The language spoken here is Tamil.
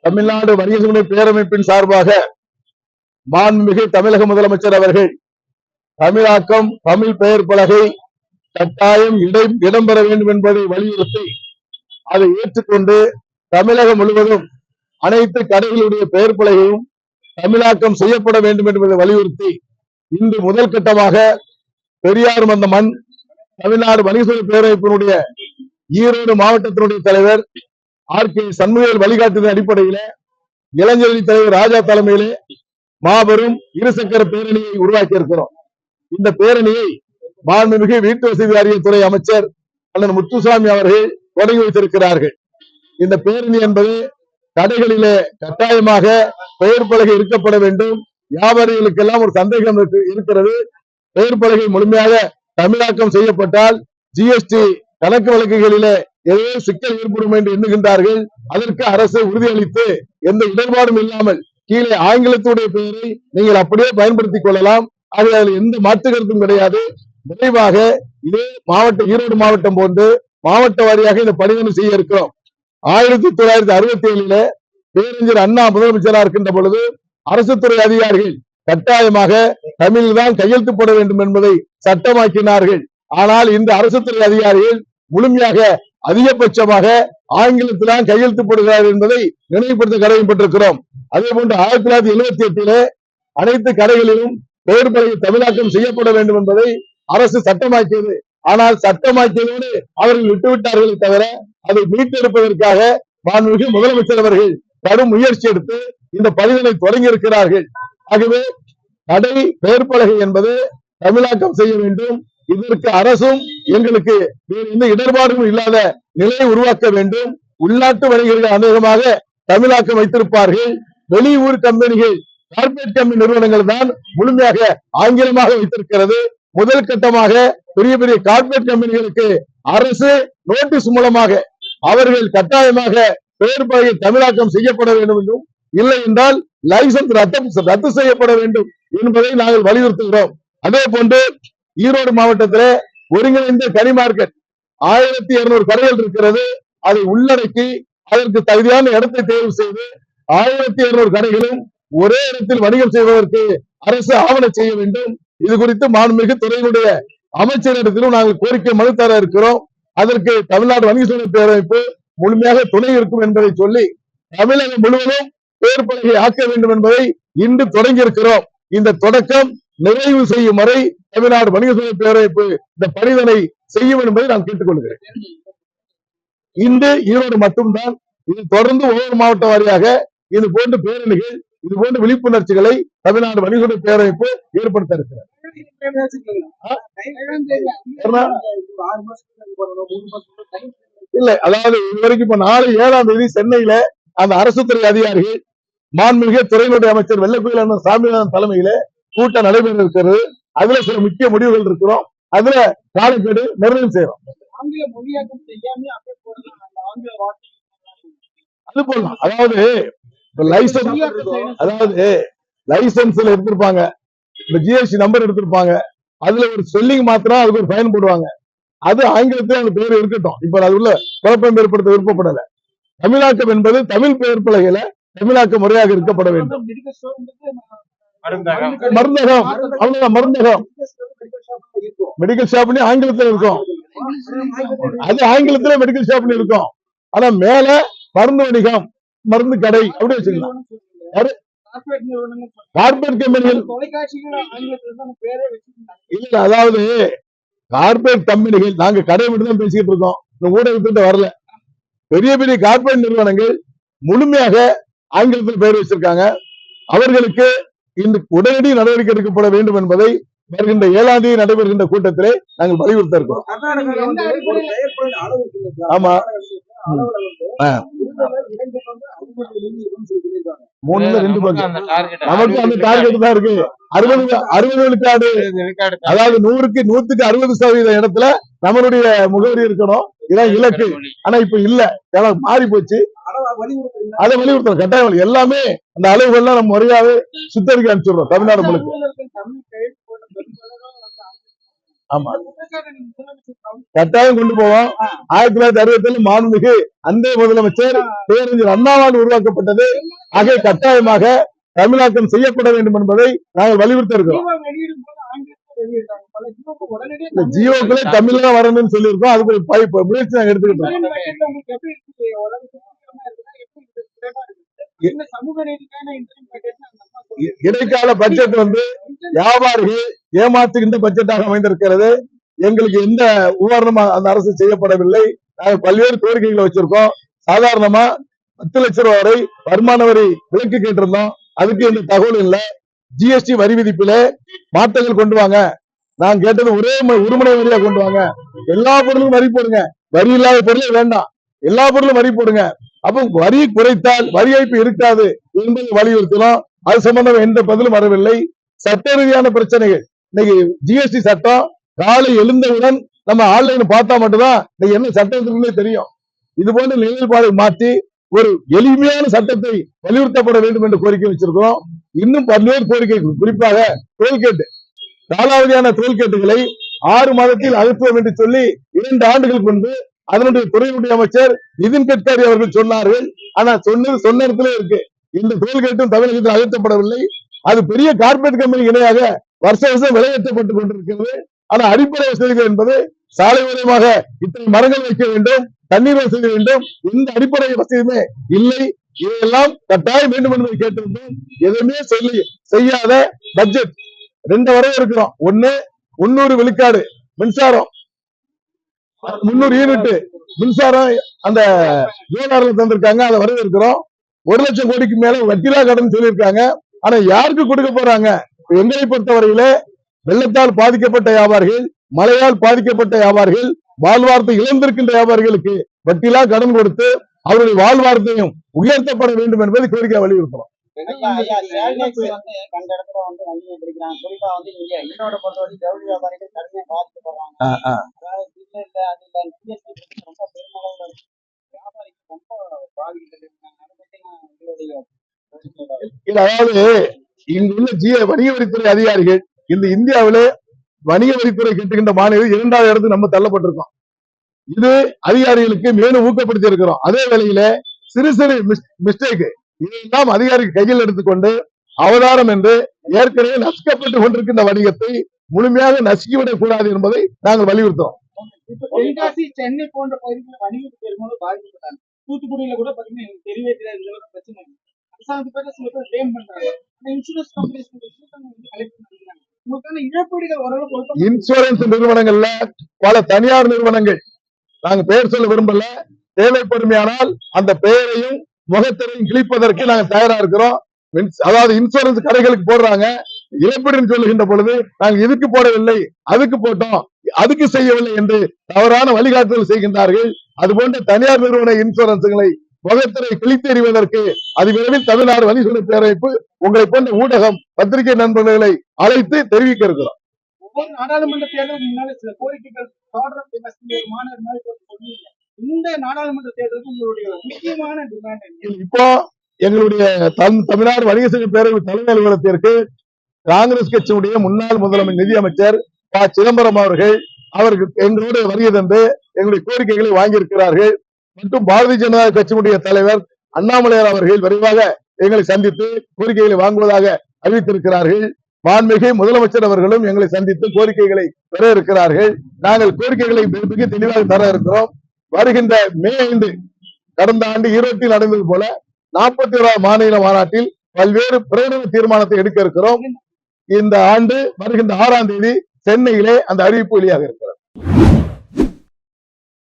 தமிழ்நாடு வணிக பேரமைப்பின் சார்பாக மாண்புமிகு தமிழக முதலமைச்சர் அவர்கள் தமிழாக்கம் தமிழ் பெயர் பலகை கட்டாயம் இடம்பெற வேண்டும் என்பதை வலியுறுத்தி அதை ஏற்றுக்கொண்டு தமிழகம் முழுவதும் அனைத்து கடைகளுடைய பெயர் பலகையும் தமிழாக்கம் செய்யப்பட வேண்டும் என்பதை வலியுறுத்தி இன்று முதல் கட்டமாக பெரியார் வந்த மண் தமிழ்நாடு வணிக பேரமைப்பினுடைய ஈரோடு மாவட்டத்தினுடைய தலைவர் ஆர்.கே. சண்முகவேல் வழிகாட்டுதல் அடிப்படையில இளைஞரணி தலைவர் ராஜா தலைமையிலே மாபெரும் இருசக்கர பேரணியை உருவாக்கி இருக்கிறோம். இந்த பேரணியை மாண்புமிகு வீட்டு வசதி வாரியத்துறை அமைச்சர் அண்ணன் முத்துசாமி அவர்கள் தொடங்கி வைத்திருக்கிறார்கள். இந்த பேரணி என்பது கடைகளிலே கட்டாயமாக பெயர் பலகை இருக்கப்பட வேண்டும். வியாபாரிகளுக்கெல்லாம் ஒரு சந்தேகம் இருக்கிறது. பெயர் பலகை முழுமையாக தமிழாக்கம் செய்யப்பட்டால் ஜிஎஸ்டி கணக்கு வழக்குகளிலே ஏதோ சிக்கல் ஏற்படும் என்று எண்ணுகின்றார்கள். அதற்கு அரசு உறுதியளித்து எந்த இடர்பாடும் இல்லாமல் கீழே ஆங்கிலத்துடைய பெயரை நீங்கள் அப்படியே பயன்படுத்திக் கொள்ளலாம். அதில் எந்த மாற்று கருத்தும் கிடையாது. விரைவாக இதே ஈரோடு மாவட்டம் போன்று மாவட்ட வாரியாக இந்த பணிகளை செய்ய இருக்கிறோம். 1967 பேரறிஞர் அண்ணா முதலமைச்சராக இருக்கின்ற பொழுது அரசு துறை அதிகாரிகள் கட்டாயமாக தமிழில் தான் கையெழுத்து போட வேண்டும் என்பதை சட்டமாக்கினார்கள். ஆனால் இந்த அரசு துறை அதிகாரிகள் முழுமையாக அதிகபட்சமாக ஆங்கிலத்தில்தான் கையெழுத்து போடுகிறார்கள் என்பதை நினைவுபடுத்த கடமைப்பட்டிருக்கிறோம். அதே போன்று 1978 அனைத்து கடைகளிலும் பெயர் பலகை தமிழாக்கம் செய்யப்பட வேண்டும் என்பதை அரசு சட்டமாக்கியது. ஆனால் சட்டமாக்கியதோடு அவர்கள் விட்டுவிட்டார்களே தவிர அதை மீட்டெடுப்பதற்காக மாண்புமிகு முதலமைச்சர் அவர்கள் கடும் முயற்சி எடுத்து இந்த பணிகளை தொடங்கி இருக்கிறார்கள். ஆகவே கடை பெயர் பலகை என்பது தமிழாக்கம் செய்ய வேண்டும். இதற்கு அரசும் எங்களுக்கு வேறு எந்த இடர்பாடும் இல்லாத நிலையை உருவாக்க வேண்டும். உள்நாட்டு வணிகர்கள் அநேகமாக தமிழாக்கம் வைத்திருப்பார்கள். வெளியூர் கம்பெனிகள் கார்பரேட் கம்பெனி நிறுவனங்கள் தான் முழுமையாக ஆங்கிலமாக வைத்திருக்கிறது. முதல் கட்டமாக பெரிய பெரிய கார்பரேட் கம்பெனிகளுக்கு அரசு நோட்டீஸ் மூலமாக அவர்கள் கட்டாயமாக பெயர் பலகை தமிழாக்கம் செய்யப்பட வேண்டும் என்றும், இல்லை என்றால் லைசன்ஸ் ரத்து செய்யப்பட வேண்டும் என்பதை நாங்கள் வலியுறுத்துகிறோம். அதே போன்று ஈரோடு மாவட்டத்தில் ஒருங்கிணைந்த கனி மார்க்கெட் 1200 கடைகள் இருக்கிறது. அதை உள்ளடக்கி அதற்கு தகுதியான இடத்தை தேர்வு செய்து 1200 கடைகளும் ஒரே இடத்தில் வணிகம் செய்வதற்கு அரசு ஆவணம் செய்ய வேண்டும். இது குறித்து மாண்புமிகு துறையினுடைய அமைச்சரிடத்திலும் நாங்கள் கோரிக்கை மனு தர இருக்கிறோம். அதற்கு தமிழ்நாடு வணிக பேரமைப்பு முழுமையாக துணை இருக்கும் என்பதை சொல்லி தமிழகம் முழுவதும் பெயர் பலகை ஆக்க வேண்டும் என்பதை இன்று தொடங்கி இருக்கிறோம். இந்த தொடக்கம் நிறைவு செய்யும் வரை தமிழ்நாடு வணிக பேரமைப்பு இந்த பணிதனை செய்யும் என்பதை நான் கேட்டுக்கொள்கிறேன். இன்று ஈரோடு மட்டும்தான். இது தொடர்ந்து ஒவ்வொரு மாவட்ட வாரியாக இது போன்ற பேரணிகள், இது போன்ற விழிப்புணர்ச்சிகளை தமிழ்நாடு வணிக பேரமைப்பு ஏற்படுத்த இருக்கிறார். இல்லை, அதாவது இதுவரைக்கும் இப்ப நாளை 7ஆம் தேதி சென்னையில அந்த அரசு துறை அதிகாரிகள் மாண்புமிகு துறையினுடைய அமைச்சர் வெள்ளக்கோயில் அண்ணன் சாமிநாதன் தலைமையில கூட்டம் நடைபெற இருக்கிறது. அதுல சில முக்கிய முடிவுகள் இருக்கிறோம். அதுல காலக்கெடு நிர்ணயம் செய்யறோம். அது போடலாம். அதாவது லைசன்ஸ்ல எடுத்திருப்பாங்க, ஜிஎஸ்டி நம்பர் எடுத்திருப்பாங்க, அதுல ஒரு ஸ்பெல்லிங் மாத்திரம் அதுக்கு ஒரு ஃபைன் போடுவாங்க. அது ஆங்கிலத்தில் அந்த பேர் இருக்கட்டும். இப்ப அது உள்ள குழப்பம் ஏற்படுத்த விருப்பப்படல. தமிழாக்கம் என்பது தமிழ் பெயர் பலகையில தமிழாக்க முறையாக இருக்கப்பட வேண்டும். மருந்தகம், அவ்வளவுதான். மருந்தகம் மெடிக்கல் ஷாப் ஆங்கிலத்தில் இருக்கும். அது ஆங்கிலத்திலே மெடிக்கல் ஷாப் இருக்கும். ஆனா மேல மருந்து வணிகம், மருந்து கடை அப்படி வச்சுக்கலாம். கார்பரேட் கம்பெனிகள் இல்ல, அதாவது கார்பரேட் கம்பெனிகள் நாங்க கடை மட்டும் தான் பேசிக்கிட்டு இருக்கோம். இந்த ஊடகத்திட்ட வரல. பெரிய பெரிய கார்பரேட் நிறுவனங்கள் முழுமையாக ஆங்கிலத்தில் பெயர் வச்சிருக்காங்க. அவர்களுக்கு இந்த உடனடி நடவடிக்கை எடுக்கப்பட வேண்டும் என்பதை வருகின்ற 7ஆம் தேதி நடைபெறுகின்ற கூட்டத்திலே நாங்கள் வலியுறுத்த இருக்கிறோம். ஆமா, 3-2 பக்கம் நமக்கு அந்த டார்கெட் தான் இருக்கு. 60 விழுக்காடு, அதாவது 100க்கு 160% இடத்துல நம்மளுடைய முகவரி இருக்கணும். இதான் இலக்கு. ஆனா இப்ப இல்ல, மாறி போச்சு. அதை வலியுறுத்தணும் கட்டாயம். எல்லாமே அந்த அளவுகள்லாம் நம்ம முறையாவே சுத்தரிக்க அனுப்பிச்சிடுறோம் தமிழ்நாடு முழுக்க. ஆமா, கட்டாயம் கொண்டு போவோம். 1967 மாண்புமிகு அன்றைய முதலமைச்சர் பேரறிஞர் அண்ணாவால் உருவாக்கப்பட்டது. ஆக கட்டாயமாக தமிழாக்கம் செய்யப்பட வேண்டும் என்பதை நாங்கள் வலியுறுத்த இருக்கிறோம். ஜியோக்களே தமிழ்ல தான் வரணும்னு சொல்லியிருக்கோம். அதுக்கு முயற்சி நாங்கள் எடுத்துக்கிட்டோம். இடைக்கால பட்ஜெட் வியாபாரிகள் ஏமாற்றுகின்ற பட்ஜெட்டாக அமைந்திருக்கிறது. எங்களுக்கு எந்த உபகரணமும் அந்த அரசு செய்யப்படவில்லை. நாங்கள் பல்வேறு கோரிக்கைகளை வச்சிருக்கோம். சாதாரணமா 10 லட்சம் ரூபாய் வரை வருமான வரி விலக்கு கேட்டிருந்தோம். அதுக்கு எந்த தகவல் இல்ல. ஜிஎஸ்டி வரி விதிப்பில மாற்றங்கள் கொண்டு வாங்க. நான் கேட்டது ஒரே உரிமனை வரியா கொண்டு வாங்க. எல்லா பொருளும் வரி போடுங்க. வரி இல்லாத பொருளே வேண்டாம். எல்லா பொருளும் வரி போடுங்க. அப்ப வரி குறைத்தால் வரி ஏய்ப்பு இருக்காது என்பதை வலியுறுத்தலாம். அது சம்பந்தம் எந்த பதிலும் வரவில்லை. சட்ட ரீதியான பிரச்சனைகள். இன்னைக்கு ஜிஎஸ்டி சட்டம் காலை எழுந்தவுடன் நம்ம ஆன்லைன் பார்த்தா மட்டும்தான் இன்னைக்கு என்ன சட்டம் தெரியும். இது போன்ற நிலைப்பாடை மாற்றி ஒரு எளிமையான சட்டத்தை வலியுறுத்தப்பட வேண்டும் என்று கோரிக்கை வச்சிருக்கிறோம். இன்னும் பல்வேறு கோரிக்கை, குறிப்பாக டோல்கேட், காலாவதியான டோல்கேட்டுகளை 6 மாதத்தில் அகற்றுவோம் என்று சொல்லி 2 ஆண்டுகளுக்கு முன்பு அதனுடைய துறையினுடைய அமைச்சர் நிதின் கட்கரி அவர்கள் சொன்னார்கள். ஆனா சொன்ன இடத்துல இருக்கு. இந்த டோல்கேட்டும் தமிழகத்தில் அகற்றப்படவில்லை. அது பெரிய கார்பரேட் கம்பெனி இணையாக வருஷம் விலையேற்றப்பட்டுக் கொண்டிருக்கிறது. ஆனா அடிப்படை வசதிகள் என்பது சாலை மூலமாக இத்தனை மரங்கள் வைக்க வேண்டும், தண்ணீர் வசதி வேண்டும், எந்த அடிப்படை வசதியுமே இல்லை. இதையெல்லாம் கட்டாயம் வேண்டும் என்பதை கேட்டிருந்தோம். எதுவுமே செய்யாத பட்ஜெட் 2 வரை இருக்கிறோம். 300 விழுக்காடு மின்சாரம், 300 யூனிட் மின்சாரம் அந்த ஜோனார்ல தந்திருக்காங்க. அதை வரவேற்கிறோம். 1 லட்சம் கோடிக்கு மேல வட்டிலா கடன் சொல்லியிருக்காங்க. ஆனா யாருக்கு கொடுக்க போறாங்க? எங்களை பொறுத்தவரையில வெள்ளத்தால் பாதிக்கப்பட்ட வியாபாரிகள், மழையால் பாதிக்கப்பட்ட வியாபாரிகள், வாழ்வார்த்தை இழந்திருக்கின்ற வியாபாரிகளுக்கு வட்டிலா கடன் கொடுத்து அவருடைய வாழ்வார்த்தையும் உயர்த்தப்பட வேண்டும் என்பதை கோரிக்கை வலியுறுத்துறோம். அதாவது இங்குள்ள வணிக வரித்துறை அதிகாரிகள் இந்த இந்தியாவிலே வணிக வரித்துறை கட்டுகின்ற மாநிலம் 2வது இடத்துக்கு நம்ம தள்ளப்பட்டிருக்கோம். இது அதிகாரிகளுக்கு மேலும் ஊக்கப்படுத்தி இருக்கிறோம். அதே வேளையில சிறு சிறு மிஸ்டேக் இதையெல்லாம் அதிகாரிகள் கையில் எடுத்துக்கொண்டு அவதாரம் என்று ஏற்கனவே நசுக்கப்பட்டு கொண்டிருக்கின்ற வணிகத்தை முழுமையாக நசுக்கிவிடக் கூடாது என்பதை நாங்கள் வலியுறுத்தோம். தென்காசி, சென்னை போன்ற பகுதிகளில் வணிகத்துக்கு பெரும்பாலும் பாதிக்கப்பட்டாங்க. தூத்துக்குடியில கூட பாத்தீங்கன்னா தெரியவே தெரியாது பிரச்சனை. அரசாங்கத்து பேர்ல சில பேர் கிளைம் பண்றாங்க. இன்சூரன்ஸ் கம்பெனிஸ் கலெக்ட் பண்றாங்க. உங்களுக்கான இழப்பீடுகள் ஓரளவு இன்சூரன்ஸ் நிறுவனங்கள்ல பல தனியார் நிறுவனங்கள், நாங்க பெயர் சொல்ல விரும்பல, தேவைப்படுமையானால் அந்த பெயரையும் முகத்திரையும் கிழிப்பதற்கு நாங்க தயாரா இருக்கிறோம். அதாவது இன்சூரன்ஸ் கடைகளுக்கு போடுறாங்க, இழப்பீடுன்னு சொல்லுகின்ற பொழுது நாங்க இதுக்கு போடவில்லை, அதுக்கு போட்டோம், அதுக்கு செய்யவில்லை என்று தவறான வழிகாட்டுதல் செய்கின்றார்கள். அதுபோன்ற தனியார் நிறுவன இன்சூரன்ஸ்களை முகத்திரை கிழித்தெறிவதற்கு அதிவிரைவில் தமிழ்நாடு வணிக பேரமைப்பு உங்களை போன்ற ஊடகம், பத்திரிகை நண்பர்களை அழைத்து தெரிவிக்க இருக்கிறோம். ஒவ்வொரு நாடாளுமன்ற தேர்தலுக்கு முன்னாடி சில கோரிக்கைகள் இந்த நாடாளுமன்ற தேர்தலுக்கு உங்களுடைய முக்கியமான டிமாண்ட் இப்போ எங்களுடைய தமிழ்நாடு வணிக சங்க பேரவை தலைமை அலுவலகத்திற்கு காங்கிரஸ் கட்சியுடைய முன்னாள் முதலமைச்சர் நிதியமைச்சர் ப. சிதம்பரம் அவர்கள் எங்களோடு வருகை தந்து எங்களுடைய கோரிக்கைகளை வாங்கியிருக்கிறார்கள். மற்றும் பாரதிய ஜனதா கட்சியினுடைய தலைவர் அண்ணாமலையார் அவர்கள் விரைவாக எங்களை சந்தித்து கோரிக்கைகளை வாங்குவதாக அறிவித்திருக்கிறார்கள். மாண்புமிகு முதலமைச்சர் அவர்களும் எங்களை சந்தித்து கோரிக்கைகளை பெற இருக்கிறார்கள். நாங்கள் கோரிக்கைகளை மிக தெளிவாக தர இருக்கிறோம். வருகின்ற மே 5 கடந்த ஆண்டு ஈரோட்டில் நடந்தது போல 41வது மாநில மாநாட்டில் பல்வேறு பிரகடன தீர்மானத்தை எடுக்க இருக்கிறோம். இந்த ஆண்டு வருகின்ற 6ஆம் தேதி சென்னையிலே அந்த அறிவிப்பு வெளியாக இருக்கிறது.